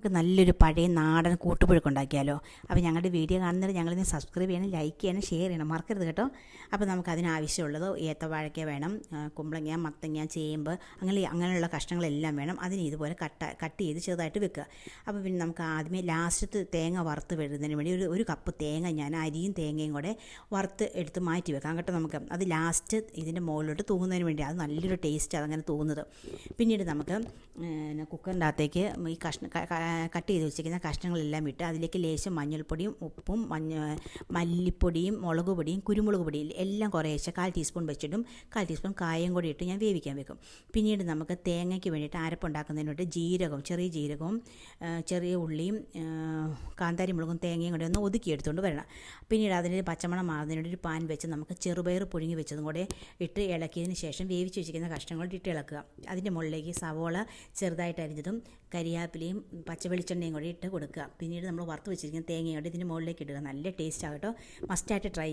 നമുക്ക് നല്ലൊരു പഴയ നാടൻ കൂട്ടുപുഴുക്ക് ഉണ്ടാക്കിയാലോ. അപ്പോൾ ഞങ്ങളുടെ വീഡിയോ കാണുന്നവർ ഞങ്ങളിന്ന് സബ്സ്ക്രൈബ് ചെയ്യണം, ലൈക്ക് ചെയ്യണം, ഷെയർ ചെയ്യണം, മറക്കരുത് കേട്ടോ. അപ്പോൾ നമുക്ക് അതിനാവശ്യമുള്ളത് ഏത്തവാഴയ്ക്ക വേണം, കുമ്പളങ്ങ, മത്തങ്ങ, ചേമ്പ്, അങ്ങനെയുള്ള കഷ്ണങ്ങളെല്ലാം വേണം. അതിന് ഇതുപോലെ കട്ട് ചെയ്ത് ചെറുതായിട്ട് വെക്കുക. അപ്പോൾ പിന്നെ നമുക്ക് ആദ്യമേ ലാസ്റ്റത്ത് തേങ്ങ വറുത്ത് വിടുന്നതിന് വേണ്ടി ഒരു കപ്പ് തേങ്ങ ഞാൻ അരിയും തേങ്ങയും കൂടെ വറുത്ത് എടുത്ത് മാറ്റി വെക്കാം കേട്ടോ. നമുക്ക് അത് ലാസ്റ്റ് ഇതിൻ്റെ മുകളിലോട്ട് തൂങ്ങുന്നതിന് വേണ്ടി അത് നല്ലൊരു ടേസ്റ്റ് അതങ്ങനെ തൂങ്ങുന്നത്. പിന്നീട് നമുക്ക് കുക്കറിൻ്റെ അകത്തേക്ക് ഈ കട്ട് ചെയ്ത് വെച്ചിരിക്കുന്ന കഷ്ണങ്ങളെല്ലാം ഇട്ട് അതിലേക്ക് ലേശം മഞ്ഞൾപ്പൊടിയും ഉപ്പും മല്ലിപ്പൊടിയും മുളക് പൊടിയും കുരുമുളക് പൊടിയും എല്ലാം കുറേശ്ശെ 1/4 ടീസ്പൂൺ വെച്ചിട്ടും 1/4 ടീസ്പൂൺ കായം കൂടി ഇട്ട് ഞാൻ വേവിക്കാൻ വെക്കും. പിന്നീട് നമുക്ക് തേങ്ങയ്ക്ക് വേണ്ടിയിട്ട് അരപ്പുണ്ടാക്കുന്നതിന് വേണ്ടി ചെറിയ ജീരകവും ചെറിയ ഉള്ളിയും കാന്താരി മുളകും തേങ്ങയും കൂടെ ഒന്ന് ഒതുക്കിയെടുത്തുകൊണ്ട് വരണം. പിന്നീട് അതിന് പച്ചമണം മാറുന്നതിന് വേണ്ടി ഒരു പാൻ വെച്ച് നമുക്ക് ചെറുപയർ പുഴുങ്ങി വെച്ചതും കൂടെ ഇട്ട് ഇളക്കിയതിന് ശേഷം വേവിച്ച് വെച്ചിരിക്കുന്ന കഷ്ണങ്ങൾ ഇട്ട് ഇളക്കുക. അതിൻ്റെ മുകളിലേക്ക് സവോള ചെറുതായിട്ട് അരിഞ്ഞതും കരിയാപ്പിലയും പച്ചവെളിച്ചെണ്ണയും കൂടി ഇട്ട് കൊടുക്കുക. പിന്നീട് നമ്മൾ വറുത്ത് വെച്ചിരിക്കുന്ന തേങ്ങയോടെ ഇതിന് മുകളിലേക്ക് ഇടുക. നല്ല ടേസ്റ്റ് ആകട്ടോ, മസ്റ്റായിട്ട് ട്രൈ